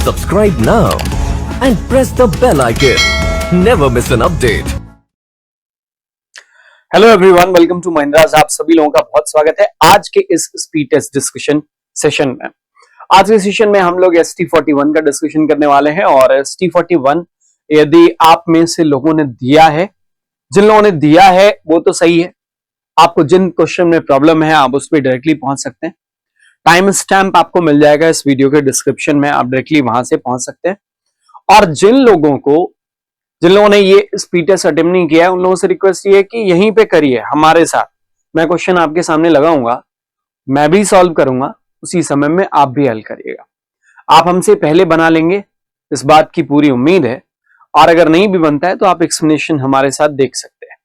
Subscribe now and press the bell icon. Never miss an update. Hello everyone, welcome to Mahendras. आप सभी लोगों का बहुत स्वागत है आज के इस स्पीड टेस्ट डिस्कशन सेशन में। आज के सेशन में हम लोग ST41 का डिस्कशन करने वाले हैं और ST41 यदि आप में से लोगों ने दिया है, जिन लोगों ने दिया है वो तो सही है। आपको जिन क्वेश्चन में प्रॉब्लम है आप उस पर डायरेक्टली पहुंच सकते हैं। टाइम स्टैम्प आपको मिल जाएगा इस वीडियो के डिस्क्रिप्शन में, आप डायरेक्टली वहां से पहुंच सकते हैं। और जिन लोगों ने ये स्पीड टेस्ट अटेम्प्ट नहीं किया है उन लोगों से रिक्वेस्ट ये है कि यहीं पे करिए हमारे साथ। मैं क्वेश्चन आपके सामने लगाऊंगा, मैं भी सॉल्व करूंगा, उसी समय में आप भी हल करिएगा। आप हमसे पहले बना लेंगे, इस बात की पूरी उम्मीद है। और अगर नहीं भी बनता है तो आप एक्सप्लेनेशन हमारे साथ देख सकते हैं।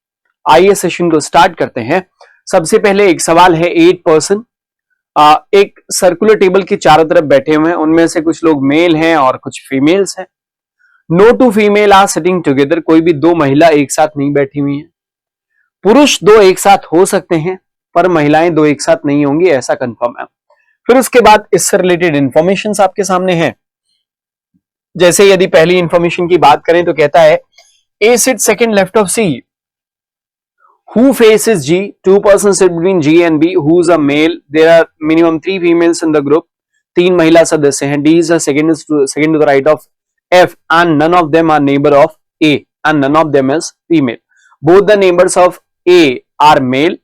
आइए सेशन को स्टार्ट करते हैं। सबसे पहले एक सवाल है, 8 पर्सन एक सर्कुलर टेबल के चारों तरफ बैठे हुए हैं। उनमें से कुछ लोग मेल हैं और कुछ फीमेल्स हैं। No two female are sitting together, कोई भी दो महिला एक साथ नहीं बैठी हुई हैं। पुरुष दो एक साथ हो सकते हैं पर महिलाएं दो एक साथ नहीं होंगी, ऐसा कंफर्म है। फिर उसके बाद इससे रिलेटेड इंफॉर्मेशन आपके सामने है। जैसे यदि पहली इंफॉर्मेशन की बात करें तो कहता है A sit second left of C, who faces G, 2 persons sit between G and B, who is a male, there are minimum 3 females in the group, 3 महिला सदस्य हैं। D is the second to the right of F and none of them are neighbor of A and none of them is female. Both the neighbors of A are male.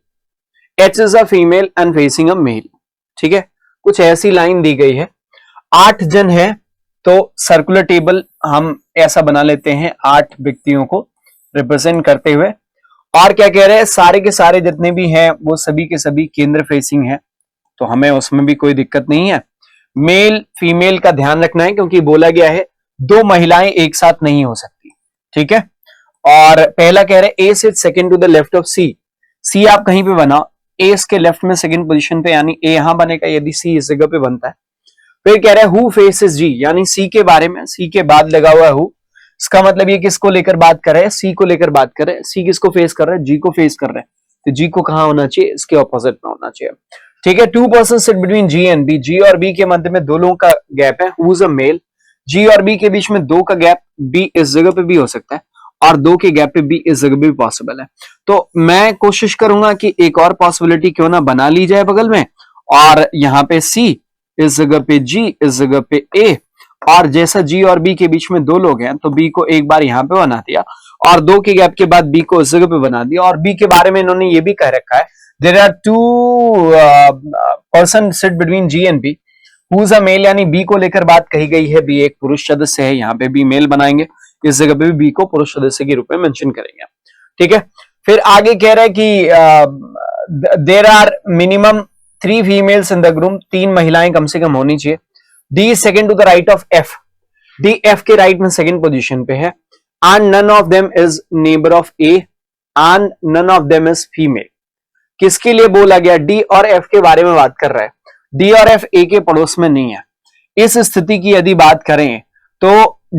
H is a female and facing a male. ठीक है, कुछ ऐसी line दी गई है। 8 जन है तो circular table हम ऐसा बना लेते हैं 8 व्यक्तियों को रिप्रेजेंट करते हुए। और क्या कह रहे हैं, सारे के सारे जितने भी हैं वो सभी के सभी केंद्र फेसिंग हैं, तो हमें उसमें भी कोई दिक्कत नहीं है। मेल फीमेल का ध्यान रखना है क्योंकि बोला गया है दो महिलाएं एक साथ नहीं हो सकती। ठीक है, और पहला कह रहे हैं A sit second to the left of C. C आप कहीं पे बनाओ, ए इसके लेफ्ट में सेकंड पोजीशन पे, यानी ए यहां बनेगा यदि सी इस जगह पे बनता है। फिर कह रहे हैं हु फेसेस जी, यानी सी के बारे में, सी के बाद लगा हुआ है हु। इसका मतलब ये किसको लेकर बात कर रहे हैं, सी को लेकर बात कर रहे हैं। सी किसको फेस कर रहा है, जी को फेस कर रहे हैं, तो जी को कहां होना चाहिए, इसके ऑपोजिट में होना चाहिए। ठीक है, 2 person sit between G and B, G और बी के मध्य में दो लोगों का गैप है। हु इज अ मेल, जी और बी के बीच में 2 का गैप, बी इस जगह पे भी हो सकता है और 2 के गैप पे बी इस जगह पे भी पॉसिबल है। तो मैं कोशिश करूंगा कि एक और पॉसिबिलिटी क्यों ना बना ली जाए बगल में, और यहाँ पे सी, इस जगह पे जी, इस जगह पे ए, और जैसा जी और बी के बीच में 2 लोग हैं तो बी को एक बार यहां पे बना दिया और 2 के गैप के बाद बी को इस जगह पे बना दिया। और बी के बारे में इन्होंने ये भी कह रखा है there are 2 person sit between G and B, who is a male, यानी बी को लेकर बात कही गई है। बी एक पुरुष सदस्य है, यहाँ पे बी मेल बनाएंगे, इस जगह पे भी बी को पुरुष सदस्य के रूप में मेंशन करेंगे। ठीक है, फिर आगे कह रहा है कि there are minimum 3 females in the group, 3 महिलाएं कम से कम होनी चाहिए। D is second to the right of F, D F के राइट में सेकंड पोजीशन पे है। and none of them is neighbor of A and none of them is female। किसके लिए बोला गया, D और F के बारे में बात कर रहा है। D और F A के पड़ोस में नहीं है। इस स्थिति की यदि बात करें तो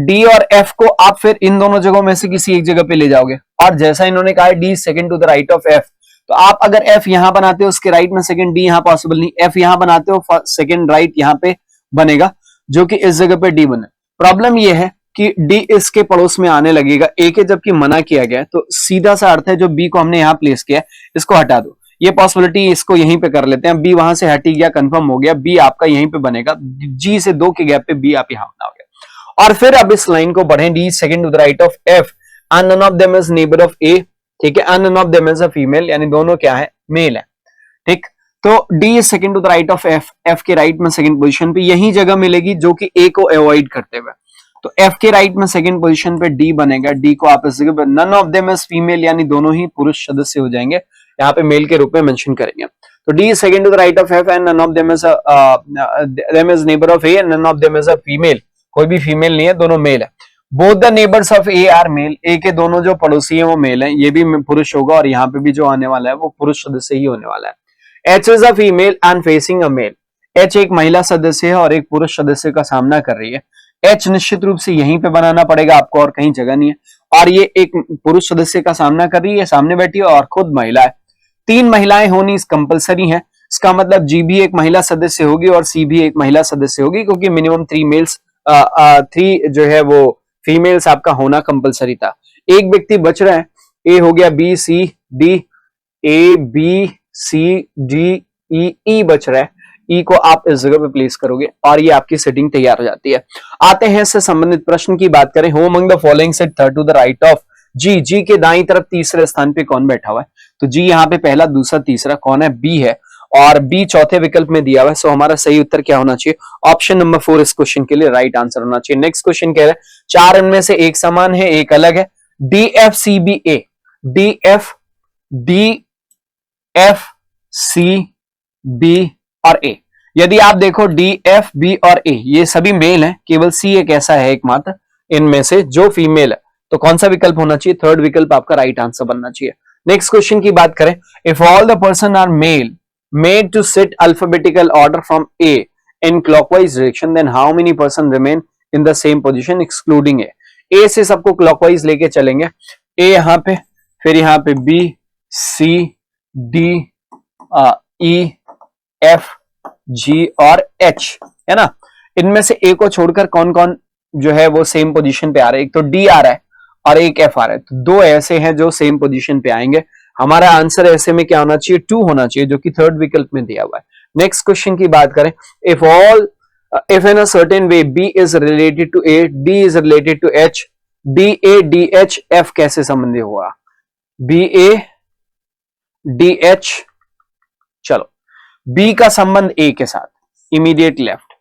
D और F को आप फिर इन दोनों जगहों में से किसी एक जगह पे ले जाओगे, और जैसा इन्होंने कहा है D second to the right of F, तो आप अगर F यहां बनाते हो उसके राइट में सेकंड, D यहां पॉसिबल नहीं, F यहां बनाते हो सेकंड राइट यहां पे बनेगा, जो कि इस जगह पे डी बने। प्रॉब्लम यह है कि डी इसके पड़ोस में आने लगेगा ए के, जबकि मना किया गया, तो सीधा सा अर्थ है जो बी को हमने यहां प्लेस किया इसको हटा दो। ये पॉसिबिलिटी इसको यहीं पे कर लेते हैं, बी वहां से हटी गया, कंफर्म हो गया, बी आपका यहीं पे बनेगा, जी से 2 के गैप पे बी आप यहां बनाओगे। और फिर अब इस लाइन को बढ़े, D second to the right of F and none of them is neighbour of A. ठीक है, and none of them is a female, यानी दोनों क्या है, मेल है। ठीक, तो D is second to the right of F, F के राइट में सेकंड पोजीशन पे यही जगह मिलेगी जो कि A को अवॉइड करते हुए, तो F के राइट में सेकंड पोजीशन पे D बनेगा। D को आप इस जगह पे, none of them is female, यानी दोनों ही पुरुष सदस्य हो जाएंगे, यहाँ पे मेल के रूप में मेंशन करेंगे। तो D is second to the right of F and none of them is neighbour of A and none of them is a female, कोई भी फीमेल नहीं है, दोनों मेल है। Both the neighbours of A are male, A के दोनों जो पड़ोसी हैं वो मेल हैं, ये भी पुरुष होगा, और यहाँ पे भी जो आने वाला है वो पुरुष सदस्य ही होने वाला है। H is a female and facing a male, H एक महिला सदस्य है और एक पुरुष सदस्य का सामना कर रही है। H निश्चित रूप से यहीं पे बनाना पड़ेगा आपको, और कहीं जगह नहीं है, और ये एक पुरुष सदस्य का सामना कर रही है, सामने बैठी है और खुद महिला है। 3 महिलाएं होनी कंपलसरी है, इसका मतलब जी भी एक महिला सदस्य होगी और सी भी एक महिला सदस्य होगी, क्योंकि मिनिमम 3 मेल्स 3 जो है वो फीमेल्स आपका होना कंपलसरी था। एक व्यक्ति बच रहा है, ए हो गया, B C D, A B C D E, E बच रहा है, ई को आप इस जगह पे प्लेस करोगे और ये आपकी सेटिंग तैयार हो जाती है। आते हैं इससे संबंधित प्रश्न की बात करें। Who among the following set third to the right of G, G के दाईं तरफ तीसरे स्थान पे कौन बैठा हुआ है? तो जी यहाँ पे पहला, दूसरा, तीसरा कौन है? बी है, और बी चौथे विकल्प में दिया हुआ है। सो हमारा सही उत्तर क्या होना चाहिए? ऑप्शन नंबर 4 इस क्वेश्चन के लिए राइट आंसर होना चाहिए। नेक्स्ट क्वेश्चन कह रहा है चार इनमें से एक समान है, एक अलग है। D F C B A, D F C B और ए। यदि आप देखो डी एफ बी और ए ये सभी मेल हैं, केवल सी एक ऐसा है एकमात्र इनमें से जो फीमेल है, तो कौन सा विकल्प होना चाहिए? थर्ड विकल्प आपका राइट आंसर बनना चाहिए। नेक्स्ट क्वेश्चन की बात करें, if all the person are male made to sit alphabetical order from A in clockwise direction, then how many person remain in the same position excluding A? A से सबको clockwise लेके चलेंगे, A यहाँ पे, फिर यहाँ पे B, C, D, E, F, G और H है ना। इनमें से A को छोड़कर कौन कौन जो है वो सेम पोजीशन पे आ रहा है? एक तो D आ रहा है और एक F आ रहा है, तो दो ऐसे हैं जो सेम पोजीशन पे आएंगे। हमारा आंसर ऐसे में क्या होना चाहिए? 2 होना चाहिए, जो कि थर्ड विकल्प में दिया हुआ है। नेक्स्ट क्वेश्चन की बात करें, if in a certain way B is related to A, D is related to H, D A D H F कैसे संबंधित होगा? बी ए डी एच, चलो बी का संबंध ए के साथ, immediate left,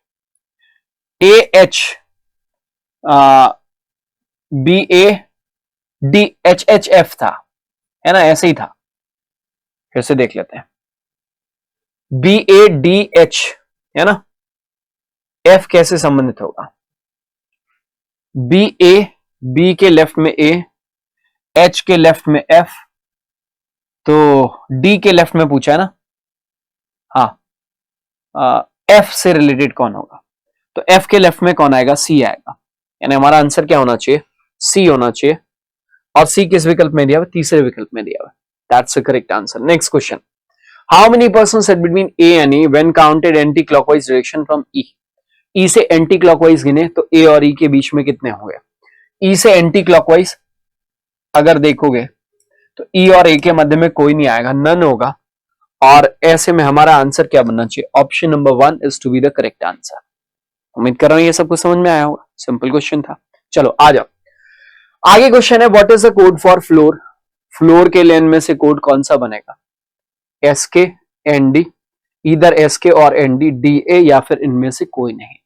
A H, B A D H H F था, है ना, ऐसे ही था। फिर से देख लेते हैं, बी ए डी एच है ना, एफ कैसे संबंधित होगा? बी ए, बी के लेफ्ट में ए, एच के लेफ्ट में एफ, तो डी के लेफ्ट में पूछा है ना, हाँ, एफ से रिलेटेड कौन होगा? तो एफ के लेफ्ट में कौन आएगा? सी आएगा, यानी हमारा आंसर क्या होना चाहिए? सी होना चाहिए। और सी किस विकल्प में दिया हुआ? तीसरे विकल्प में दिया हुआ। That's the correct answer. Next question, how many person set between A and E when counted anti clockwise direction from E? E से एंटी क्लॉकवाइज गिने तो ए और ई के बीच में कितने होंगे? ई से एंटी क्लॉकवाइज अगर देखोगे तो ई और ए के मध्य में कोई नहीं आएगा, नन होगा, और ऐसे में हमारा आंसर क्या बनना चाहिए? Option number 1 is to be the correct answer. उम्मीद कर रहा हूं ये सब कुछ समझ में आया होगा, सिंपल क्वेश्चन था। चलो आ जाओ, आगे क्वेश्चन है, what is the code for floor? Floor के लेन में से कोड कौन सा बनेगा? एस के एन डी, इधर एस के और एन डी, डी ए, या फिर इनमें से कोई नहीं।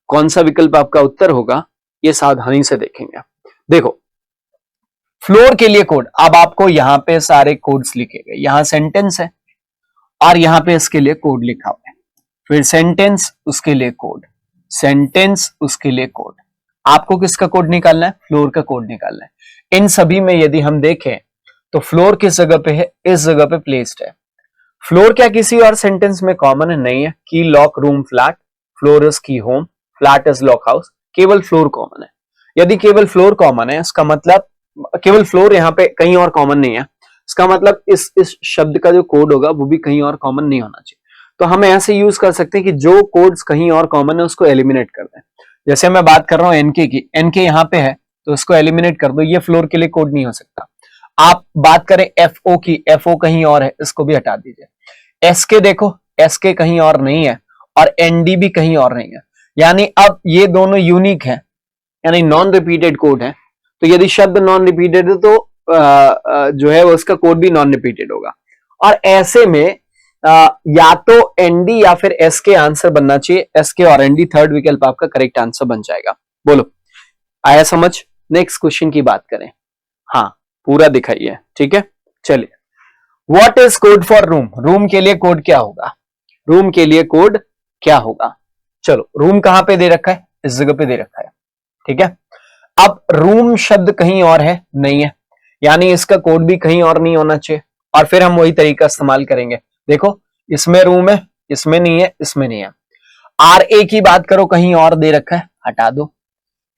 कौन सा विकल्प आपका उत्तर होगा? ये सावधानी से देखेंगे। देखो फ्लोर के लिए कोड, अब आपको यहां पे सारे कोड्स लिखे गए, यहां सेंटेंस है और यहां पे इसके लिए कोड लिखा हुआ है, फिर सेंटेंस उसके लिए कोड, सेंटेंस उसके लिए कोड। आपको किसका कोड निकालना है? फ्लोर का कोड निकालना है। इन सभी में यदि हम देखें तो फ्लोर किस जगह पे है? इस जगह पे प्लेस्ड है। फ्लोर क्या किसी और सेंटेंस में कॉमन है? नहीं है। Key lock room flat, floor is key home, flat is lock house, केवल फ्लोर कॉमन है। यदि केवल फ्लोर कॉमन है, इसका मतलब केवल फ्लोर यहाँ पे कहीं और कॉमन नहीं है, इसका मतलब इस शब्द का जो कोड होगा वो भी कहीं और कॉमन नहीं होना चाहिए। तो हम ऐसे यूज कर सकते हैं कि जो कोड्स कहीं और कॉमन है उसको एलिमिनेट कर दें। जैसे मैं बात कर रहा हूं एनके की, एनके यहाँ पे है तो इसको एलिमिनेट कर दो, ये फ्लोर के लिए कोड नहीं हो सकता। आप बात करें एफओ की, एफओ कहीं और है, इसको भी हटा दीजिए। एसके देखो, एसके कहीं और नहीं है और एनडी भी कहीं और नहीं है, यानी अब ये दोनों यूनिक है, यानी नॉन रिपीटेड कोड है। तो यदि शब्द नॉन रिपीटेड है तो जो है उसका कोड भी नॉन रिपीटेड होगा, और ऐसे में या तो एनडी या फिर एसके आंसर बनना चाहिए। एसके और एनडी थर्ड विकल्प आपका करेक्ट आंसर बन जाएगा। बोलो आया समझ? नेक्स्ट क्वेश्चन की बात करें, हाँ पूरा दिखाइए, ठीक है। चलिए, what is code for room? Room के लिए कोड क्या होगा? रूम के लिए कोड क्या होगा? चलो, रूम कहां पे दे रखा है? इस जगह पे दे रखा है, ठीक है। अब रूम शब्द कहीं और है, नहीं है, यानी इसका कोड भी कहीं और नहीं होना चाहिए, और फिर हम वही तरीका इस्तेमाल करेंगे। देखो इसमें रूम है, इसमें नहीं है, इसमें नहीं है। आर ए की बात करो, कहीं और दे रखा है, हटा दो।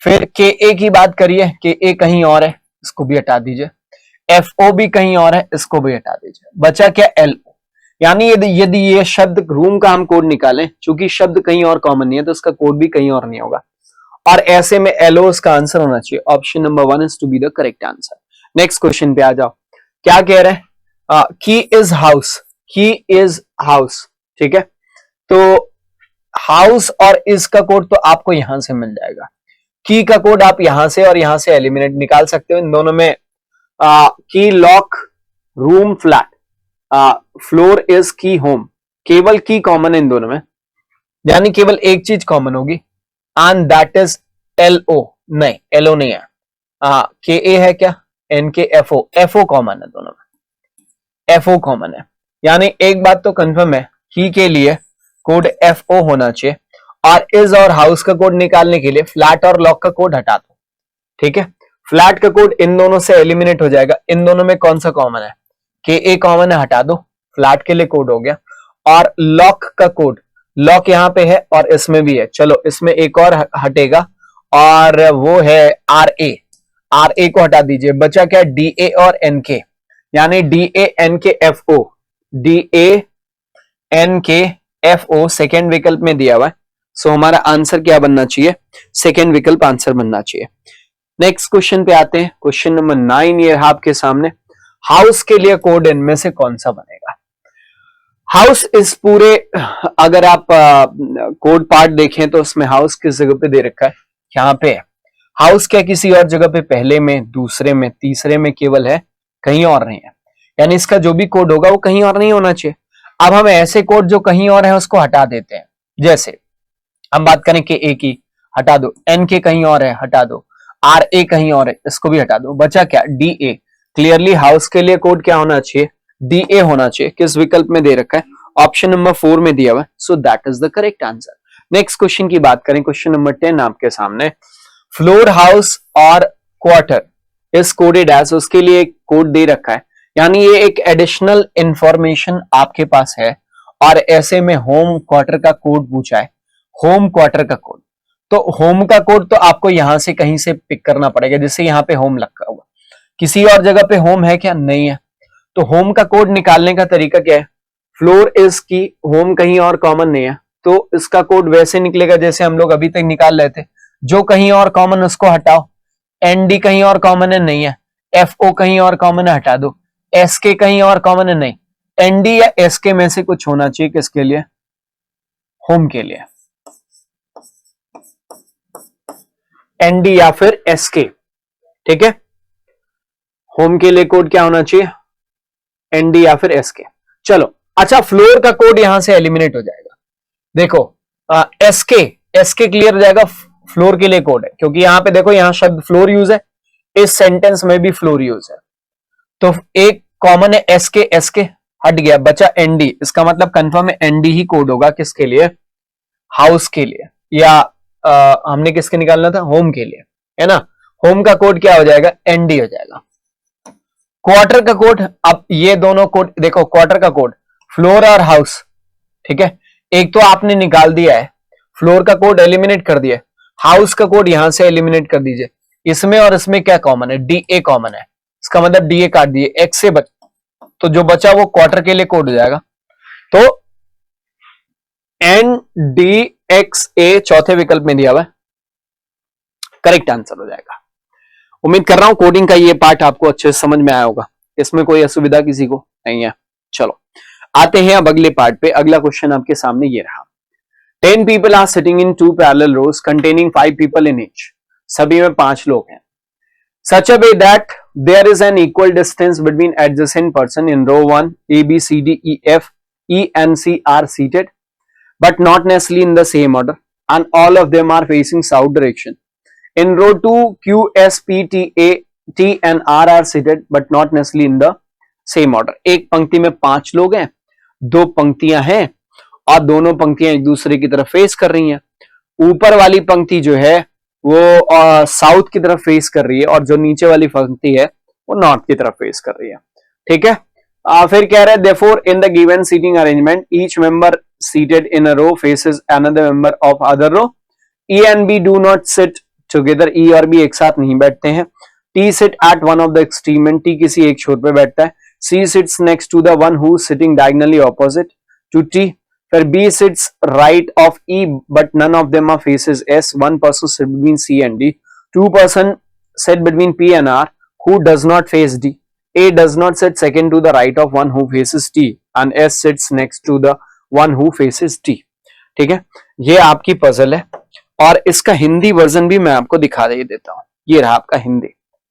फिर के ए की बात करिए, के ए कहीं और है, इसको भी हटा दीजिए। एफ ओ भी कहीं और है, इसको भी हटा दीजिए। बचा क्या? L O. यानी यदि ये शब्द रूम का हम कोड निकालें, चूंकि शब्द कहीं और कॉमन नहीं है तो इसका कोड भी कहीं और नहीं होगा। और ऐसे में एलओ इसका आंसर होना चाहिए। Option number 1 is to be the correct answer. Next question पे आ जाओ। क्या कह रहे हैं? Key is house, key is house, ठीक है। तो हाउस और इज का कोड तो आपको यहां से मिल जाएगा, की का कोड आप यहां से और यहां से एलिमिनेट निकाल सकते हो। इन दोनों में की lock, room flat, floor is key home, केवल की कॉमन है इन दोनों में, यानी केवल एक चीज कॉमन होगी एंड दैट इज एलओ। नहीं, एलओ नहीं है, के ए है क्या, N K F O, F O common है दोनों में, एफ ओ कॉमन है। यानी एक बात तो कंफर्म है, की के लिए कोड एफ ओ होना चाहिए और इज और हाउस का कोड निकालने के लिए फ्लैट और लॉक का कोड हटा दो, ठीक है। फ्लैट का कोड इन दोनों से एलिमिनेट हो जाएगा। इन दोनों में कौन सा कॉमन है, के ए कॉमन है, हटा दो, फ्लैट के लिए कोड हो गया। और लॉक का कोड, लॉक यहां पे है और इसमें भी है, चलो इसमें एक और हटेगा और वो है आर ए, आर ए को हटा दीजिए, बचा क्या, डी ए और एन के, यानी D A N K F O, D A N K F O second विकल्प में दिया हुआ है। सो हमारा आंसर क्या बनना चाहिए, सेकेंड विकल्प आंसर बनना चाहिए। नेक्स्ट क्वेश्चन पे आते हैं, क्वेश्चन नंबर 9 ये आपके सामने। हाउस के लिए कोड इनमें से कौन सा बनेगा? हाउस इस पूरे, अगर आप कोड पार्ट देखें तो उसमें हाउस किस जगह पे दे रखा है, यहाँ पे है। हाउस क्या किसी और जगह पे, पहले में, दूसरे में, तीसरे में केवल है, कहीं और नहीं है, यानी इसका जो भी कोड होगा वो कहीं और नहीं होना चाहिए। अब हम ऐसे कोड जो कहीं और है उसको हटा देते हैं, जैसे हम बात करें कि ए की, हटा दो, एन के कहीं और है, हटा दो, आर ए कहीं और है, इसको भी हटा दो, बचा क्या, डी ए। क्लियरली हाउस के लिए कोड क्या होना चाहिए, डी ए होना चाहिए। किस विकल्प में दे रखा है, ऑप्शन नंबर 4 में दिया हुआ है। So that is the correct answer. Next question की बात करें, क्वेश्चन नंबर 10 आपके सामने। फ्लोर, हाउस और क्वार्टर इज कोडेड एज, उसके लिए एक कोड दे रखा है, यानी ये एक एडिशनल इंफॉर्मेशन आपके पास है। और ऐसे में होम क्वार्टर का कोड पूछा है, होम क्वार्टर का कोड, तो होम का कोड तो आपको यहां से कहीं से पिक करना पड़ेगा, जैसे यहां पे होम लगा हुआ, किसी और जगह पे होम है क्या, नहीं है। तो होम का कोड निकालने का तरीका क्या है, फ्लोर इज की, होम कहीं और कॉमन नहीं है, तो इसका कोड वैसे निकलेगा जैसे हम लोग अभी तक निकाल रहे थे, जो कहीं और कॉमन उसको हटाओ, एनडी कहीं और कॉमन है, नहीं है, एफ ओ कहीं और कॉमन है, हटा दो, एस के कहीं और कॉमन है, नहीं, एनडी या एस के में से कुछ होना चाहिए, किसके लिए, होम के लिए, एनडी या फिर एस के, ठीक है। होम के लिए कोड क्या होना चाहिए, एनडी या फिर एस के। चलो अच्छा, फ्लोर का कोड यहां से एलिमिनेट हो जाएगा, देखो एसके क्लियर हो जाएगा, फ्लोर के लिए कोड है, क्योंकि यहां पे देखो यहां शब्द फ्लोर यूज है, इस सेंटेंस में भी फ्लोर यूज है, तो एक कॉमन है एसके हट गया, बचा एनडी, इसका मतलब कंफर्म है एनडी ही कोड होगा, किसके लिए, हाउस के लिए, या हमने किसके निकालना था, होम के लिए, है ना। होम का कोड क्या हो जाएगा, एनडी हो जाएगा। क्वार्टर का कोड, अब ये दोनों कोड देखो, क्वार्टर का कोड फ्लोर और हाउस, ठीक है, एक तो आपने निकाल दिया है, फ्लोर का कोड एलिमिनेट कर दिया, हाउस का कोड यहां से एलिमिनेट कर दीजिए। इसमें और इसमें क्या कॉमन है, डी ए कॉमन है, इसका मतलब डी ए काट दिए, एक्स से तो जो बचा वो क्वार्टर के लिए कोड हो जाएगा, तो एन डी एक्स ए चौथे विकल्प में दिया हुआ है, करेक्ट आंसर हो जाएगा। उम्मीद कर रहा हूं कोडिंग का ये पार्ट आपको अच्छे से समझ में आया होगा, इसमें कोई असुविधा किसी को नहीं है। चलो आते हैं अब अगले पार्ट पे। अगला क्वेश्चन आपके सामने ये रहा, 10 people are sitting in 2 parallel rows containing 5 people in each, सभी में 5 लोग हैं, such a way that there is an equal distance between adjacent person in row 1, A, B, C, D, E, F, E and C are seated but not necessarily in the same order and all of them are facing south direction. In row 2, Q, S, P, T, A, T and R are seated but not necessarily in the same order. एक पंक्ति में 5 लोग हैं, 2 पंक्तियां हैं और दोनों पंक्तियां एक दूसरे की तरफ फेस कर रही हैं। ऊपर वाली पंक्ति जो है वो साउथ की तरफ फेस कर रही है और जो नीचे वाली पंक्ति है वो नॉर्थ की तरफ फेस कर रही है, ठीक है। फिर कह रहे हैं therefore in the given seating arrangement each member seated in a row faces another member of other row. E and B do not sit together, E और B एक साथ नहीं बैठते हैं। T sit at one of the extreme and T किसी एक छोर पे बैठता है। C sits next to the one who is sitting diagonally opposite to T. फिर B sits right of E but none of them are faces S. One person sit between C and D. Two person sit between P and R who does not face D. A does not sit second to the right of one who faces T and S sits next to the one who faces T. ठीक है, ये आपकी puzzle है और इसका Hindi version भी मैं आपको दिखा दे देता हूं। ये रहा आपका हिंदी।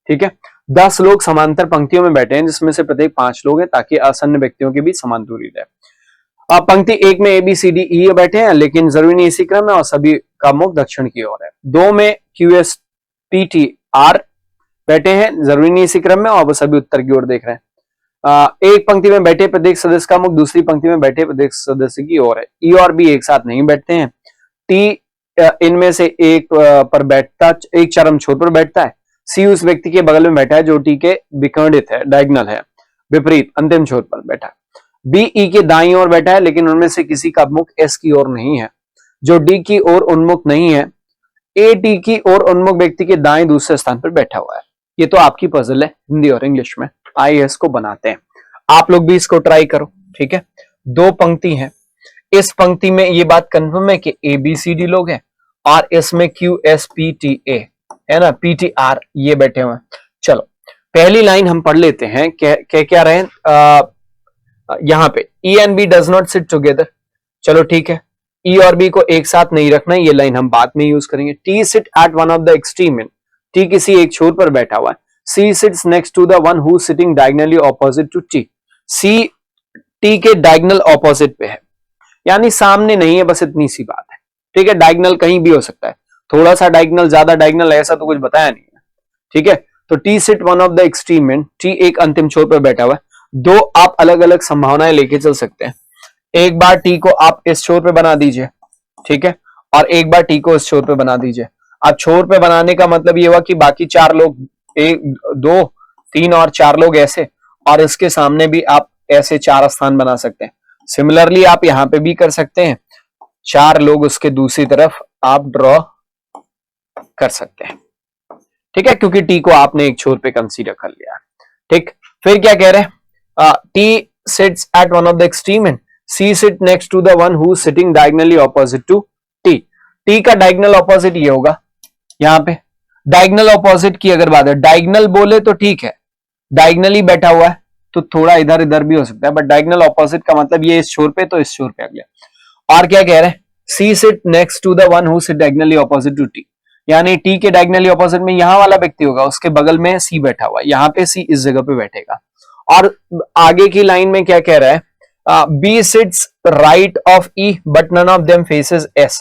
ठीक है, 10 लोग समांतर पंक्तियों में बैठे हैं जिसमें से प्रत्येक 5 लोग हैं ताकि आसन्न व्यक्तियों के बीच समान दूरी रहे। अब पंक्ति एक में ABCDE बैठे हैं लेकिन जरूरी नहीं इसी क्रम में और सभी का मुख दक्षिण की ओर है। 2 में QSPTR बैठे हैं, जरूरी नहीं इसी क्रम में और वो सभी उत्तर की ओर देख रहे हैं। एक पंक्ति में बैठे प्रत्येक सदस्य का मुख दूसरी पंक्ति में बैठे प्रत्येक सदस्य की ओर है। E और B एक साथ नहीं बैठते हैं। T इनमें से एक पर बैठता, एक चरम छोर पर बैठता है। C उस व्यक्ति के बगल में बैठा है जो T के विकर्णित है, डायगोनल है, विपरीत अंतिम छोर पर बैठा है। B E के दाईं ओर बैठा है लेकिन उनमें से किसी का मुख S की ओर नहीं है। जो D की ओर उन्मुख नहीं है, A T की ओर उन्मुख व्यक्ति के दाएं दूसरे स्थान पर बैठा हुआ है। ये तो आपकी पजल है हिंदी और इंग्लिश में। आइए इसको बनाते हैं, आप लोग भी इसको ट्राई करो। ठीक है, 2 पंक्ति हैं, इस पंक्ति में ये बात कंफर्म है कि ABCD लोग हैं और इसमें QSPTA है ना, PTR ये बैठे हुए हैं। चलो पहली लाइन हम पढ़ लेते हैं, क्या रहे यहां पे E and B does not sit together। चलो ठीक है, E और B को एक साथ नहीं रखना, ये लाइन हम बाद में यूज करेंगे। T sit at one of the extreme end, T किसी एक छोर पर बैठा हुआ है। C sits next to the one who sitting diagonally opposite to T, C T के डायगोनल ऑपोजिट पे है, यानी सामने नहीं है, बस इतनी सी बात है। ठीक है, डायगोनल कहीं भी हो सकता है, थोड़ा सा डायगोनल, ज्यादा डायगोनल, ऐसा तो कुछ बताया नहीं है। ठीक है, तो T sit one of the extreme end, T एक अंतिम छोर पर बैठा हुआ है। 2 आप अलग अलग संभावनाएं लेके चल सकते हैं। एक बार T को आप इस छोर पे बना दीजिए, ठीक है, और एक बार T को इस छोर पे बना दीजिए। अब छोर पे बनाने का मतलब ये हुआ कि बाकी 4 लोग, 1 2 3 और 4 लोग ऐसे, और इसके सामने भी आप ऐसे 4 स्थान बना सकते हैं। सिमिलरली आप यहां पे भी कर सकते हैं, 4 लोग उसके दूसरी तरफ आप ड्रॉ कर सकते हैं। ठीक है, क्योंकि T को आपने एक छोर पे कंसीडर कर लिया। ठीक, फिर क्या कह रहे हैं, T sits at one of the extreme end, C sit next to the one who's sitting diagonally opposite to T। T का डायगोनल ऑपोजिट ये होगा, यहां पे डायगोनल ऑपोजिट की अगर बात है, डायगोनल बोले तो ठीक है, डायगोनली बैठा हुआ है तो थोड़ा इधर इधर भी हो सकता है, बट डायगोनल ऑपोजिट का मतलब ये इस छोर पे तो इस छोर पे अगले। और क्या कह रहे हैं, C sit next to the one who sit diagonally opposite to T, यानी T के डायगोनली ऑपोजिट में यहां वाला व्यक्ति होगा, उसके बगल में C बैठा हुआ है, यहां पे C इस जगह पे बैठेगा। और आगे की लाइन में क्या कह रहा है, B sits right of E but none of them faces S।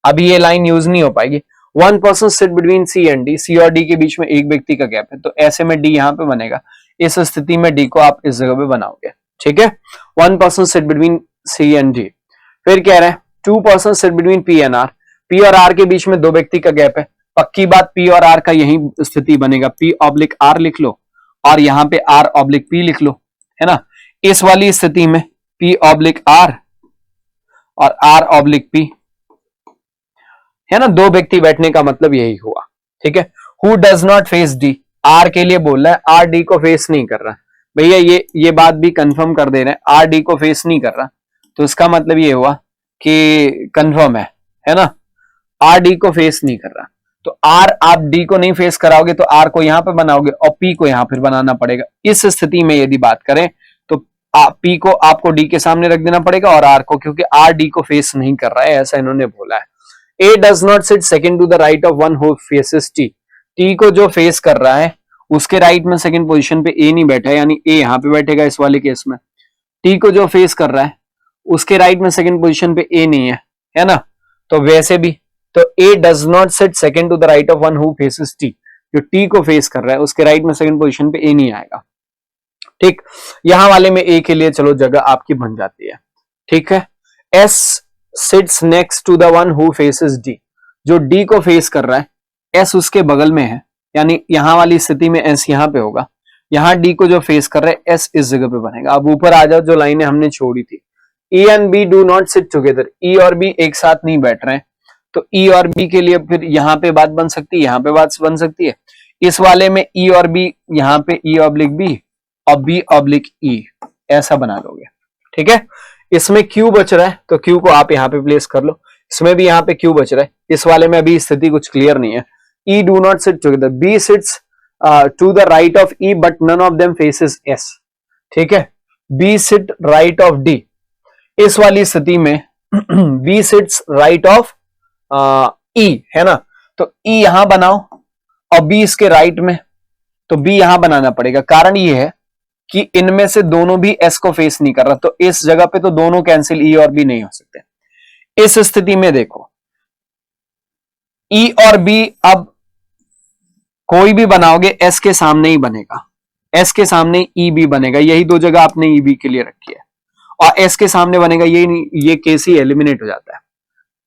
अभी ये लाइन यूज नहीं हो पाएगी। One person sit between C and D, C और D के बीच में एक व्यक्ति का गैप है, तो ऐसे में D यहाँ पे बनेगा, इस स्थिति में D को आप इस जगह पे बनाओगे। ठीक है, One person sit between C and D। फिर कह रहे हैं Two person sit between P and R, P और R के बीच में 2 व्यक्ति का गैप है, पक्की बात P और R का यही स्थिति बनेगा, P/R लिख लो और यहाँ पे R/P लिख लो, है ना। इस वाली स्थिति में P/R और R/P, है ना, 2 व्यक्ति बैठने का मतलब यही हुआ। ठीक है, Who does not face D, R के लिए बोल रहा है, R D को फेस नहीं कर रहा। भैया ये बात भी कंफर्म कर दे रहे हैं, R D को फेस नहीं कर रहा, तो इसका मतलब ये हुआ कि कंफर्म है ना, R D को फेस नहीं कर रहा। तो R आप D को नहीं फेस कराओगे तो R को यहां पे बनाओगे और P को यहां फिर बनाना पड़ेगा। इस स्थिति में यदि बात करें तो P को आपको D के सामने रख देना पड़ेगा और R को, क्योंकि R D को फेस नहीं कर रहा है, ऐसा इन्होंने बोला है। A does not sit second to the right of one who faces T, T को जो फेस कर रहा है उसके राइट में सेकंड पोजीशन पे A नहीं बैठा है, यानी A यहां पे बैठेगा इस वाले केस में। T को जो फेस कर रहा है उसके राइट में सेकंड पोजीशन पे A नहीं है ना, तो वैसे भी तो A does not sit second to the right of one who faces T, जो T को फेस कर रहा है उसके राइट में सेकंड पोजीशन पे A नहीं आएगा। ठीक, यहां वाले में A के लिए चलो जगह आपकी बन जाती है। ठीक है, S sits next to the one who faces D, जो D को फेस कर रहा है S उसके बगल में है, यानी यहां वाली स्थिति में S यहां पे होगा, यहां D को जो फेस कर रहा है S इस जगह पे बनेगा। अब ऊपर आ जाओ, जो लाइनें हमने छोड़ी थी, E and B do not sit together, E और B एक साथ नहीं बैठ रहे हैं, तो E और B के लिए फिर यहां पे बात बन सकती है, यहां पे बात बन सकती है। इस वाले में E और B, यहां पे E/B और B/E ऐसा बना लोगे। ठीक है, इसमें Q बच रहा है तो Q को आप यहाँ पे प्लेस कर लो, इसमें भी यहाँ पे Q बच रहा है, इस वाले में अभी स्थिति कुछ क्लियर नहीं है। E do not sit together, B sits to the right of E but none of them faces S, ठीक है। B sit right of D, इस वाली स्थिति में B sits right of E है ना, तो E यहां बनाओ और B इसके राइट में, तो B यहां बनाना पड़ेगा। कारण ये है कि इनमें से दोनों भी S को फेस नहीं कर रहा, तो इस जगह पे तो दोनों कैंसिल, E और B नहीं हो सकते। इस स्थिति में देखो E और B अब कोई भी बनाओगे S के सामने ही बनेगा, S के सामने E B बनेगा, यही दो जगह आपने E B के लिए रखी है, और S के सामने बनेगा, ये केस ही एलिमिनेट हो जाता है।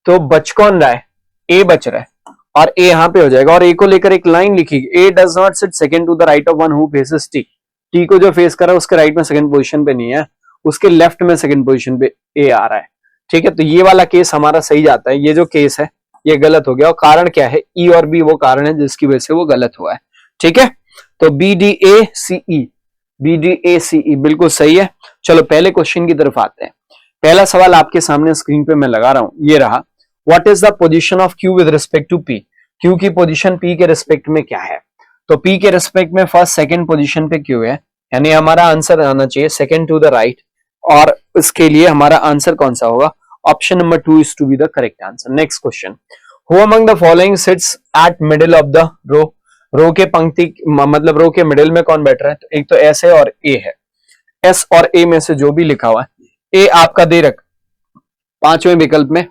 तो बच कौन रहा है, A बच रहा है, और A यहां पे हो जाएगा, और A को लेकर एक लाइन लिखी, A does not sit second to the right of one who faces T, T को जो फेस कर रहा है उसके राइट में सेकंड पोजीशन पे नहीं है, उसके लेफ्ट में सेकंड पोजीशन पे A आ रहा है, ठीक है। तो ये वाला केस हमारा सही जाता है, ये जो केस है ये गलत हो गया, और कारण क्या है, E और B वो कारण है जिसकी वजह से वो गलत हुआ है, ठीक है। तो BDACE, BDACE बिल्कुल सही है। चलो पहले क्वेश्चन की तरफ आते हैं। पहला सवाल आपके सामने स्क्रीन पे मैं लगा रहा हूं, ये रहा, what is the position of Q with respect to P, Q की पोजीशन P के रिस्पेक्ट में क्या है, तो P के रिस्पेक्ट में फर्स्ट सेकंड पोजीशन पे Q है, यानी हमारा आंसर आना चाहिए सेकंड टू द राइट, और इसके लिए हमारा आंसर कौन सा होगा, option number 2 is to be the correct answer. Next question, who among the following sits at middle of the row, row के पंक्ति मतलब रो के मिडिल में कौन बैठ रहा है, तो एक तो S है और A है, S और A में से जो भी लिखा हुआ है, A आपका दे रख पांचवें विकल्प में,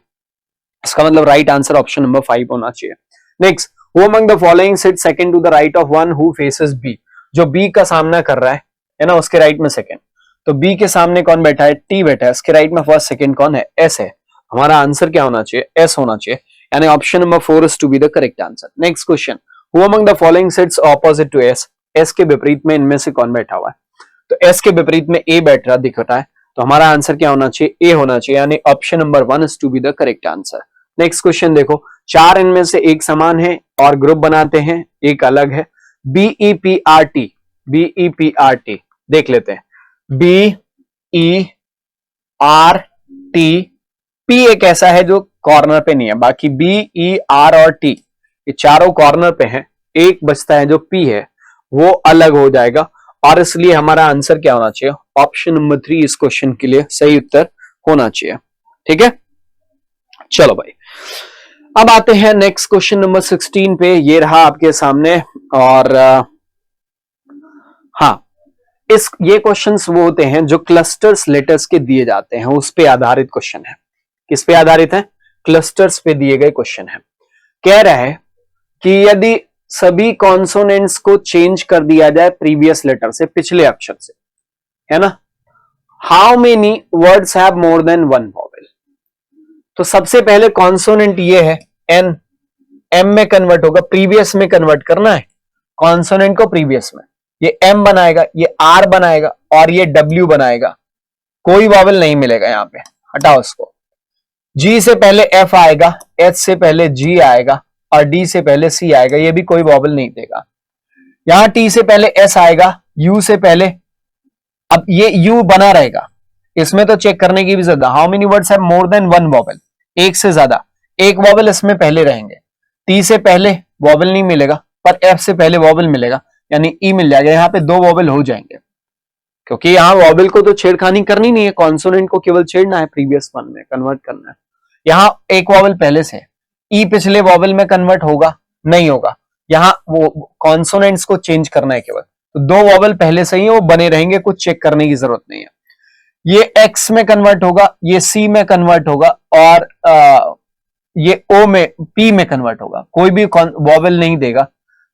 इसका मतलब राइट आंसर ऑप्शन नंबर 5 होना चाहिए। Next, who among the following sit second to the right of one who faces B, जो B का सामना कर रहा है ना, उसके राइट में सेकंड, तो B के सामने कौन बैठा है, T बैठा है, इसके राइट में फर्स्ट सेकंड कौन है, S है, हमारा आंसर क्या होना चाहिए, S होना चाहिए, यानी option number 4 is to be the correct answer. Next question, who among the following sits opposite to S, S के विपरीत में इनमें से कौन बैठा हुआ है, तो S के विपरीत में A बैठ रहा दिख रहा है, तो हमारा आंसर क्या होना चाहिए, A होना चाहिए, यानी option number 1 is to be the correct answer. Next question देखो, चार इनमें से एक समान है और ग्रुप बनाते हैं, एक अलग है, BEPRT, BEPRT देख लेते हैं, BERT, P एक ऐसा है जो कॉर्नर पे नहीं है, बाकी BER और T ये चारों कॉर्नर पे हैं, एक बचता है जो P है वो अलग हो जाएगा, और इसलिए हमारा आंसर क्या होना चाहिए, ऑप्शन नंबर 3 इस क्वेश्चन के लिए सही उत्तर होना चाहिए, ठीक है। चलो भाई, अब आते हैं नेक्स्ट क्वेश्चन नंबर 16 पे, ये रहा आपके सामने, और हाँ, ये क्वेश्चंस वो होते हैं जो क्लस्टर्स लेटर्स के दिए जाते हैं, उस पे आधारित क्वेश्चन है। किस पे आधारित है, क्लस्टर्स पे दिए गए क्वेश्चन है। कह रहा है कि यदि सभी कॉन्सोनेंट्स को चेंज कर दिया जाए प्रीवियस लेटर से, पिछले अक्षर से, है ना, how many words have more than one vowel, तो सबसे पहले कॉन्सोनेंट ये है N, M में कन्वर्ट होगा, प्रीवियस में कन्वर्ट करना है कॉन्सोनेंट को, प्रीवियस में ये M बनाएगा, ये R बनाएगा और ये W बनाएगा, कोई वॉवेल नहीं मिलेगा यहां पे, हटाओ उसको। G से पहले F आएगा, H से पहले G आएगा और D से पहले C आएगा, ये भी कोई वॉवेल नहीं देगा। यहां T से पहले S आएगा, U से पहले, अब ये U बना रहेगा, इसमें तो चेक करने की भी जरूरत है, how many words have more than one vowel, एक से ज्यादा, एक वॉवेल इसमें पहले रहेंगे। T से पहले वॉवेल नहीं मिलेगा पर F से पहले वॉवेल मिलेगा, यानी E मिल जाएगा, यहाँ पे दो वॉवेल हो जाएंगे, क्योंकि यहाँ वॉवेल को तो छेड़खानी करनी नहीं है, कॉन्सोनेंट को केवल छेड़ना है, प्रीवियस वन में कन्वर्ट करना है। यहाँ एक वॉवेल पहले से, ई पिछले वॉवेल में कन्वर्ट होगा नहीं होगा, यहाँ वो कॉन्सोनेंट्स को चेंज करना है केवल, तो दो वॉवेल पहले से ही वो बने रहेंगे, कुछ चेक करने की जरूरत नहीं है। ये एक्स में कन्वर्ट होगा, ये सी में कन्वर्ट होगा और ये ओ में, पी में कन्वर्ट होगा, कोई भी वॉवेल नहीं देगा।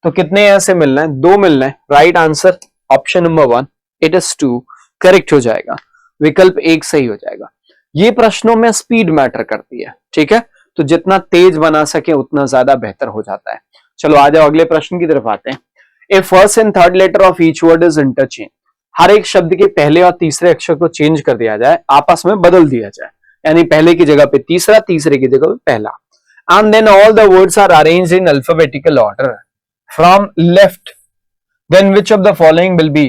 तो कितने ऐसे मिलना है, दो मिलना है, right answer option number 1 it is 2 correct हो जाएगा, विकल्प 1 सही हो जाएगा। ये प्रश्नों में स्पीड मैटर करती है, ठीक है, तो जितना तेज बना सके उतना ज्यादा बेहतर हो जाता है। चलो आ जाओ अगले प्रश्न की तरफ आते हैं। A first and third letter of each word is interchange, हर एक शब्द के पहले और तीसरे अक्षर को चेंज कर दिया जाए, आपस में बदल दिया जाए, यानी पहले की जगह पे तीसरा, तीसरे की जगह पे पहला, and then all the words are arranged in alphabetical order from left, then which of the following will be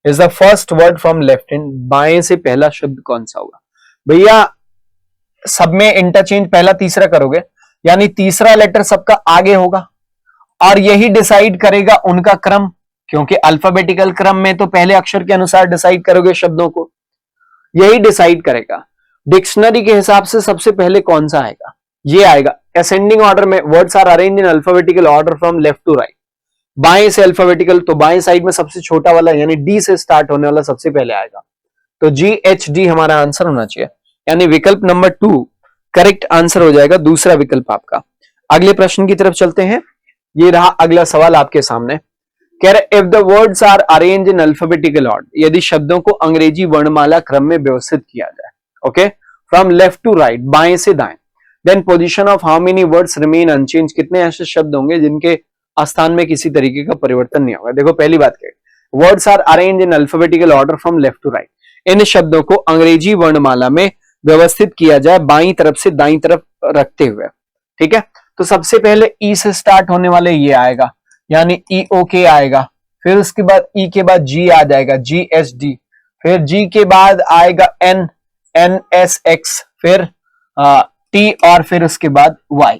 is the first word from left hand, बाएं से पहला शब्द कौन सा होगा। भैया सब में इंटरचेंज पहला तीसरा करोगे, यानी तीसरा लेटर सबका आगे होगा और यही डिसाइड करेगा उनका क्रम, क्योंकि अल्फाबेटिकल क्रम में तो पहले अक्षर के अनुसार डिसाइड करोगे शब्दों को, यही डिसाइड करेगा। डिक्शनरी के हिसाब से सबसे पहले कौन सा आएगा, ये आएगा। असेंडिंग ऑर्डर में words are arranged in alphabetical order from left to right, बाएं से अल्फाबेटिकल, तो बाएं साइड में सबसे छोटा वाला यानी डी से स्टार्ट होने वाला सबसे पहले आएगा, तो GHD हमारा आंसर होना चाहिए, यानी विकल्प नंबर 2 करेक्ट आंसर हो जाएगा, दूसरा विकल्प आपका। अगले प्रश्न की तरफ चलते हैं, ये रहा अगला सवाल आपके सामने। कह रहे if the words are arrange in alphabetical order, यदि शब्दों को अंग्रेजी वर्णमाला क्रम में व्यवस्थित किया जाए, okay, from left to right, बाएं से दाएं, then position of how many words remain unchange, कितने ऐसे शब्द होंगे जिनके स्थान में किसी तरीके का परिवर्तन नहीं होगा। देखो पहली बात क्या है, words are arrange in alphabetical order from left to right, इन शब्दों को अंग्रेजी वर्णमाला में व्यवस्थित किया जाए बाईं तरफ से दाईं तरफ रखते हुए, ठीक है। तो सबसे पहले ई से स्टार्ट होने वाले ये आएगा, यानी EOK आएगा, फिर उसके बाद ई के बाद G आ जाएगा, GHD, फिर G के बाद आएगा NSX, फिर T और फिर उसके बाद Y।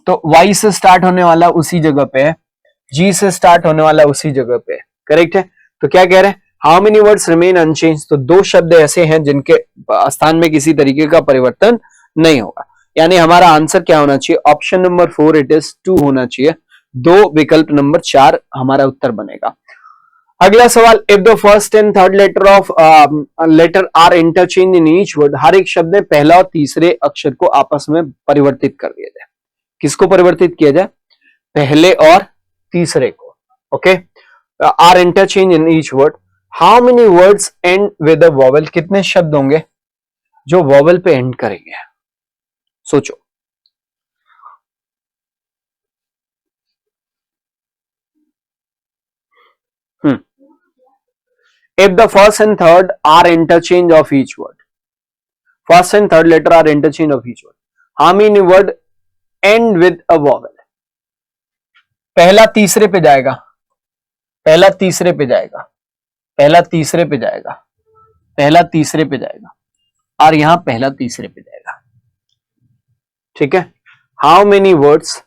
तो Y से स्टार्ट होने वाला उसी जगह पे है, G से स्टार्ट होने वाला उसी जगह पे है, करेक्ट है। तो क्या कह रहे हैं, how many words remain unchange, तो 2 शब्द ऐसे हैं जिनके स्थान में किसी तरीके का परिवर्तन नहीं होगा, यानी हमारा आंसर क्या होना चाहिए, ऑप्शन नंबर 4 इट इज 2 होना चाहिए, 2 विकल्प नंबर 4 हमारा उत्तर बनेगा। अगला सवाल, if the first and third letter of letter are interchange in each word, हर एक शब्द में पहला और तीसरे अक्षर को आपस में परिवर्तित कर दिया जाए, किसको परिवर्तित किया जाए, पहले और तीसरे को, okay, are interchange in each word, how many words end with a vowel, कितने शब्द होंगे जो वॉवेल पे एंड करेंगे, सोचो। If the first and third are interchange of each word, first and third letter are interchange of each word, how many word end with a vowel, पहला तीसरे पे जाएगा, पहला तीसरे पे जाएगा, पहला तीसरे पे जाएगा, पहला तीसरे पे जाएगा, और यहां पहला तीसरे पे जाएगा, ठीक है। How many words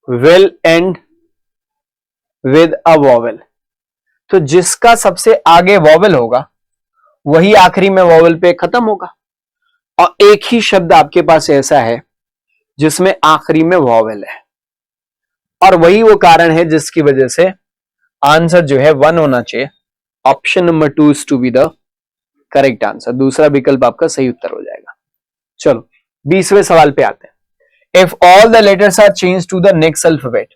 will and with a vowel, तो जिसका सबसे आगे वॉवेल होगा वही आखिरी में वॉवेल पे खत्म होगा, और एक ही शब्द आपके पास ऐसा है जिसमें आखिरी में वॉवेल है, और वही वो कारण है जिसकी वजह से आंसर जो है 1 होना चाहिए, option number 2 is to be the correct answer, दूसरा विकल्प आपका सही उत्तर हो जाएगा। चलो 20वें सवाल पे आते हैं। If all the letters are change to the next alphabet,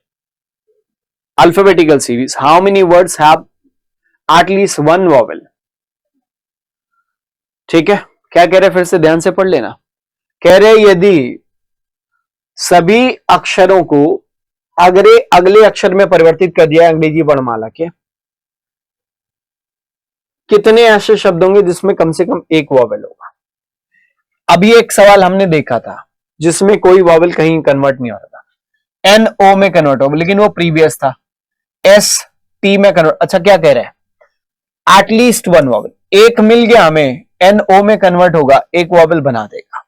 alphabetical series, how many words have at least 1 vowel, ठीक है। क्या कह रहे, फिर से ध्यान से पढ़ लेना, कह रहे यदि सभी अक्षरों को अगले अक्षर में परिवर्तित कर दिया अंग्रेजी वर्णमाला के, कितने ऐसे शब्द होंगे जिसमें कम से कम 1 वॉवेल होगा। अभी एक सवाल हमने देखा था जिसमें कोई वॉवेल कहीं कन्वर्ट नहीं हो रहा था, NO में कन्वर्ट होगा, लेकिन वो प्रीवियस था, ST में कन्वर्ट, अच्छा क्या कह रहे हैं, एटलीस्ट 1 वॉवेल, एक मिल गया हमें, NO में कन्वर्ट होगा, 1 वॉवेल बना देगा,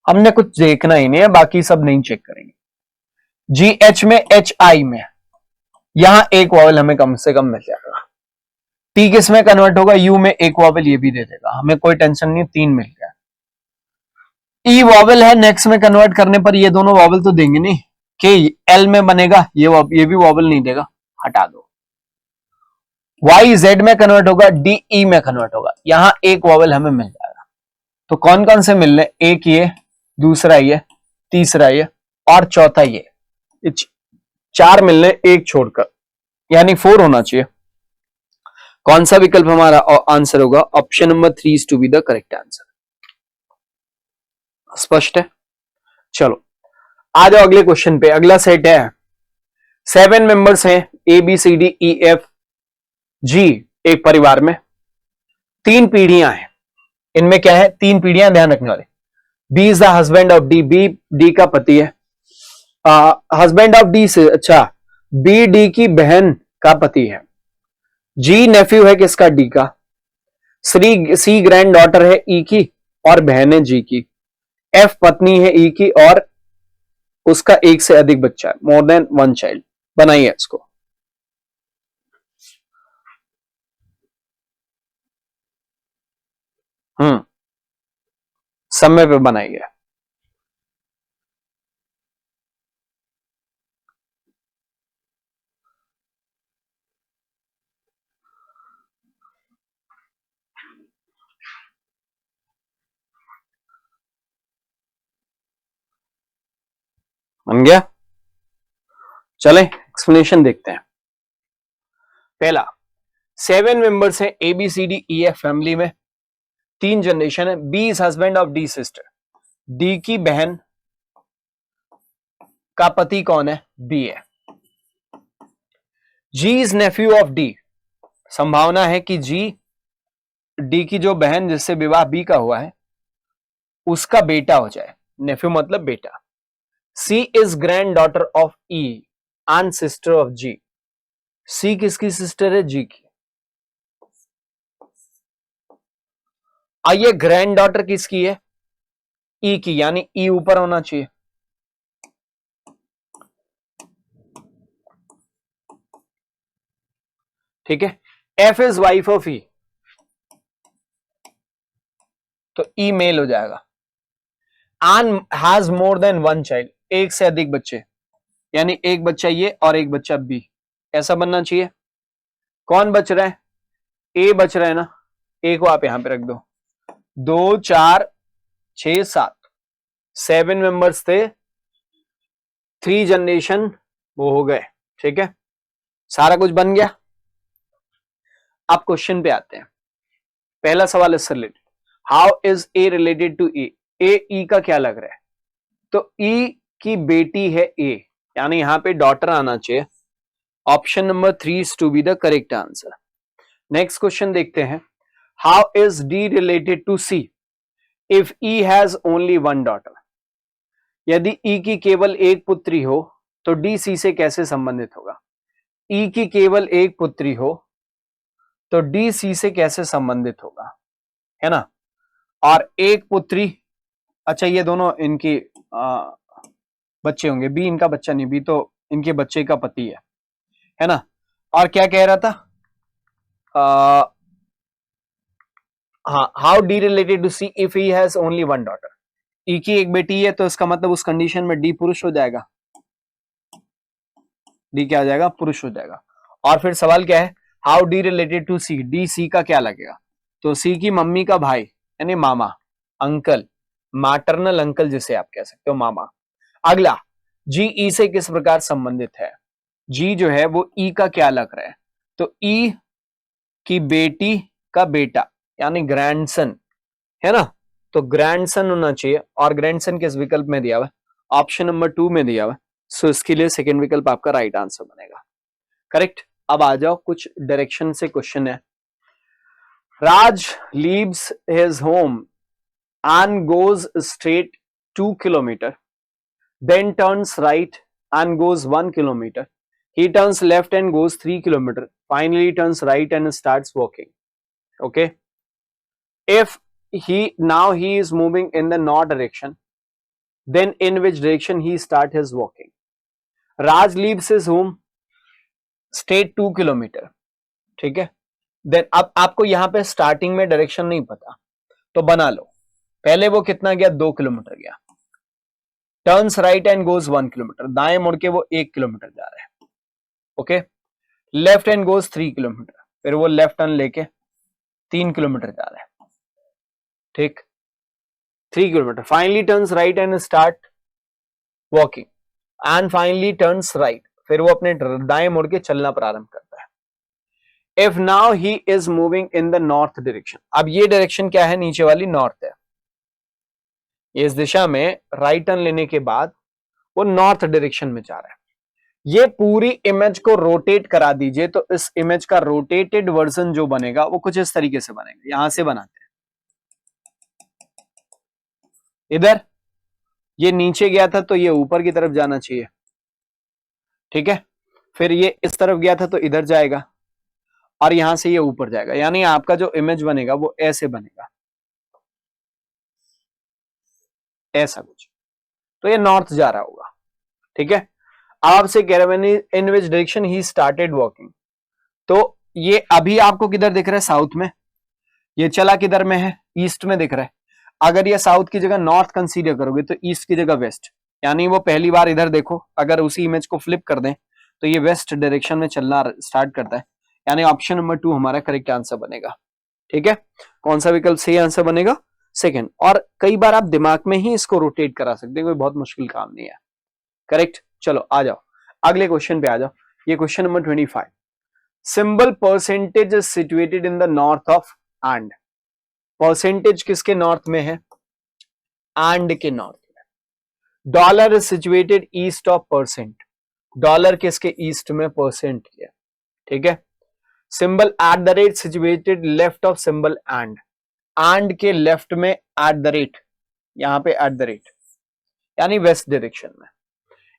हमने कुछ देखना ही नहीं है, बाकी सब नहीं चेक करेंगे। GH में HI में यहां 1 वॉवेल हमें कम से कम मिल जाएगा, T किस में कन्वर्ट होगा, U में 1 वॉवेल ये भी दे देगा, हमें कोई टेंशन नहीं, 3 मिल गया। E वॉवेल है, नेक्स्ट में कन्वर्ट करने पर ये दोनों वॉवेल तो देंगे नहीं, के L में बनेगा, ये भी वॉवेल नहीं देगा, हटा दो। Y Z में कन्वर्ट होगा, D E में कन्वर्ट होगा, यहां 1 वॉवेल हमें मिल जाएगा। तो कौन कौन से मिल रहे, एक ये, दूसरा ये, तीसरा ये और चौथा ये, 4 मिलने, 1 छोड़कर, यानी 4 होना चाहिए। कौन सा विकल्प हमारा आंसर होगा, option number 3 is to be the correct answer. स्पष्ट है। चलो आ जाओ अगले क्वेश्चन पे। अगला सेट है 7 मेंबर्स हैं, ABCDEFG एक परिवार में, 3 पीढ़ियां हैं। इनमें क्या है, 3 पीढ़ियां, ध्यान रखने वाले। B is the husband of D, B D का पति है, हस्बैंड ऑफ डी से, अच्छा बी डी की बहन का पति है, जी नेफ्यू है किसका, डी का, सी ग्रैंड डॉटर है ई की, और बहन है जी की, एफ पत्नी है ई की और उसका एक से अधिक बच्चा है, मोर देन वन चाइल्ड। बनाइए इसको। समय पे बनाइए। बन गया? चलें एक्सप्लेनेशन देखते हैं। पहला, 7 मेंबर्स हैं A B C D E F family में, 3 जनरेशन है। B is husband of D sister, D की बहन का पति कौन है? बी है। G is nephew of D, संभावना है कि जी डी की जो बहन जिससे विवाह बी का हुआ है उसका बेटा हो जाए, नेफ्यू मतलब बेटा। C is grand daughter of E and sister of G, C किसकी सिस्टर है? जी की। आइए ग्रैंड डॉटर किसकी है? ई की, यानी ई ऊपर होना चाहिए। ठीक है, एफ इज वाइफ ऑफ ई, तो ई मेल हो जाएगा। And has more than one child, एक से अधिक बच्चे, यानी एक बच्चा ये और एक बच्चा बी, ऐसा बनना चाहिए। कौन बच रहा है? ए बच रहा है ना, ए को आप यहां पे रख दो। 2 4 6 7, 7 मेंबर्स थे, 3 जनरेशन वो हो गए। ठीक है, सारा कुछ बन गया। अब क्वेश्चन पे आते हैं। पहला सवाल इससे related, how is A related to A? A का क्या लग रहा है? तो ई की बेटी है ए, यानी यहां पे डॉटर आना चाहिए। Option number 3 is to be the correct answer. Next question देखते हैं, how is D related to C if E has only one daughter? यदि ई की केवल एक पुत्री हो तो डी सी से कैसे संबंधित होगा? ई की केवल एक पुत्री हो तो डी सी से कैसे संबंधित होगा, है ना? और एक पुत्री, अच्छा ये दोनों इनकी बच्चे होंगे, बी इनका बच्चा नहीं, बी तो इनके बच्चे का पति है ना? और क्या कह रहा था? हाँ, how D related to C if he has only one daughter? E की एक बेटी है तो इसका मतलब उस कंडीशन में डी पुरुष हो जाएगा, डी क्या हो जाएगा? पुरुष हो जाएगा। और फिर सवाल क्या है, how D related to C, D C का क्या लगेगा? तो सी की मम्मी का भाई यानी मामा, अंकल, मैटरनल अंकल जिसे आप कह सकते हो, मामा। अगला, जी ई से किस प्रकार संबंधित है? जी जो है वो ई का क्या लग रहा है? तो ई की बेटी का बेटा यानी ग्रैंडसन, है ना? तो ग्रैंडसन होना चाहिए, और ग्रैंडसन किस विकल्प में दिया हुआ है? ऑप्शन नंबर 2 में दिया हुआ है। सो इसके लिए सेकंड विकल्प आपका राइट आंसर बनेगा। करेक्ट। अब आ जाओ, कुछ डायरेक्शन से क्वेश्चन है। Raj leaves his home and goes straight 2 kilometre, then turns right and goes 1 kilometer. He turns left and goes 3 kilometer. Finally turns right and starts walking. Okay. If he is moving in the north direction, then in which direction he start his walking? Raj leaves his home straight 2 kilometer. ठीक है, then अब आपको यहां पे starting में direction नहीं पता तो बना लो। पहले वो कितना गया? 2 किलोमीटर गया। Turns right and goes 1 kilometre, दाएं मुड़ के वो 1 किलोमीटर जा रहा है। Okay. Left and goes 3 kilometre, फिर वो लेफ्ट टर्न लेके 3 किलोमीटर जा रहा है। ठीक, 3 kilometre. Finally turns right and start walking and finally turns right, फिर वो अपने दाएं मुड़ के चलना प्रारंभ करता है। If now he is moving in the north direction, अब ये डायरेक्शन क्या है? नीचे वाली नॉर्थ है। इस दिशा में राइट टर्न लेने के बाद वो नॉर्थ डायरेक्शन में जा रहा है। ये पूरी इमेज को रोटेट करा दीजिए तो इस इमेज का रोटेटेड वर्जन जो बनेगा वो कुछ इस तरीके से बनेगा। यहां से बनाते हैं, इधर ये नीचे गया था तो ये ऊपर की तरफ जाना चाहिए। ठीक है, फिर ये इस तरफ गया था तो इधर जाएगा, और यहां से ये ऊपर जाएगा, यानी आपका जो इमेज बनेगा वो ऐसे बनेगा। ऐसा कुछ, तो ये नॉर्थ जा रहा होगा, ठीक है। आपसे कह रहे हैं in which direction he started walking, तो ये अभी आपको किधर दिख रहा है, साउथ में, ये चला किधर में है, ईस्ट में दिख रहा है। अगर ये साउथ की जगह नॉर्थ कंसीडर करोगे तो ईस्ट की जगह वेस्ट, यानी वो पहली बार इधर देखो, अगर उसी इमेज को फ्लिप कर दें तो ये वेस्ट डायरेक्शन में चलना स्टार्ट करता है, यानी ऑप्शन नंबर 2 हमारा करेक्ट आंसर बनेगा, ठीक है। कौन सा विकल्प सही आंसर बनेगा, सेकंड। और कई बार आप दिमाग में ही इसको रोटेट करा सकते हैं, कोई बहुत मुश्किल काम नहीं है, करेक्ट। चलो आ जाओ अगले क्वेश्चन पे आ जाओ, ये question number 25। Symbol percentage is situated in the north of and, percentage किसके नॉर्थ में है, एंड के नॉर्थ में। Dollar is situated east of percent, dollar किसके ईस्ट में, परसेंट के, ठीक है। Symbol at the rate situated left of symbol and के लेफ्ट में एट द रेट, यहां पे एट द रेट यानी वेस्ट डायरेक्शन में।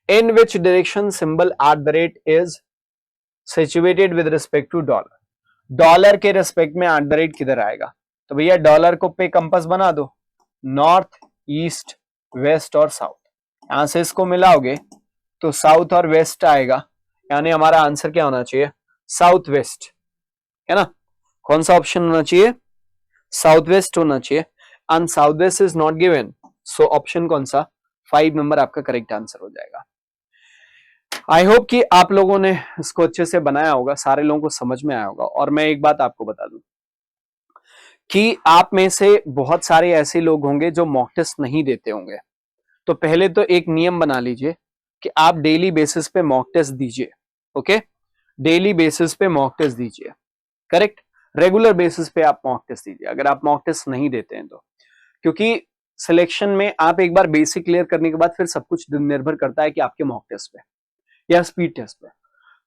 In which direction symbol at the rate is situated with respect to dollar, dollar के respect में at the rate किधर आएगा, तो भैया डॉलर को पे कंपास बना दो, नॉर्थ ईस्ट वेस्ट और साउथ, यहां से इसको मिलाओगे तो साउथ और वेस्ट आएगा, यानी हमारा आंसर क्या होना चाहिए, साउथ वेस्ट, है ना। कौन सा ऑप्शन होना चाहिए, साउथ वेस्ट होना चाहिए, and south west is not given, so option कौन सा, 5 नंबर आपका करेक्ट आंसर हो जाएगा। आई होप कि आप लोगों ने इसको अच्छे से बनाया होगा, सारे लोगों को समझ में आया होगा। और मैं एक बात आपको बता दूं कि आप में से बहुत सारे ऐसे लोग होंगे जो मॉक टेस्ट नहीं देते होंगे, तो पहले तो एक नियम बना लीजिए कि आप डेली बेसिस पे मॉक टेस्ट दीजिए, ओके, डेली बेसिस पे मॉक टेस्ट दीजिए, करेक्ट, रेगुलर बेसिस पे आप मॉक टेस्ट दीजिए अगर आप मॉक टेस्ट नहीं देते हैं तो, क्योंकि सिलेक्शन में आप एक बार बेसिक क्लियर करने के बाद फिर सब कुछ निर्भर करता है कि आपके मॉक टेस्ट पे या स्पीड टेस्ट पे,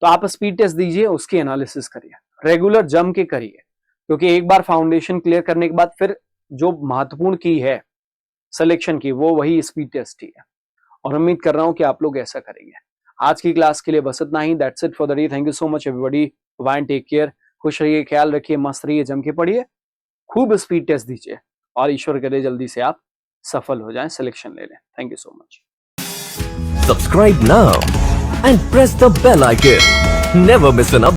तो आप स्पीड टेस्ट दीजिए, उसकी एनालिसिस करिए, रेगुलर जम के करिए, क्योंकि एक बार फाउंडेशन क्लियर करने के बाद फिर जो महत्वपूर्ण की है सिलेक्शन की वो वही स्पीड टेस्ट ही है, और उम्मीद कर रहा हूं कि आप लोग ऐसा करेंगे। आज की क्लास के लिए बस इतना ही, that's it for the day, thank you so much everybody, bye and take care, खुश रहिए, ख्याल रखिए, मस्त रहिए, जम के पढ़िए, खूब स्पीड टेस्ट दीजिए, और ईश्वर करे जल्दी से आप सफल हो जाएं, सिलेक्शन ले लें। Thank you so much. Subscribe now and press the bell icon. Never miss an update.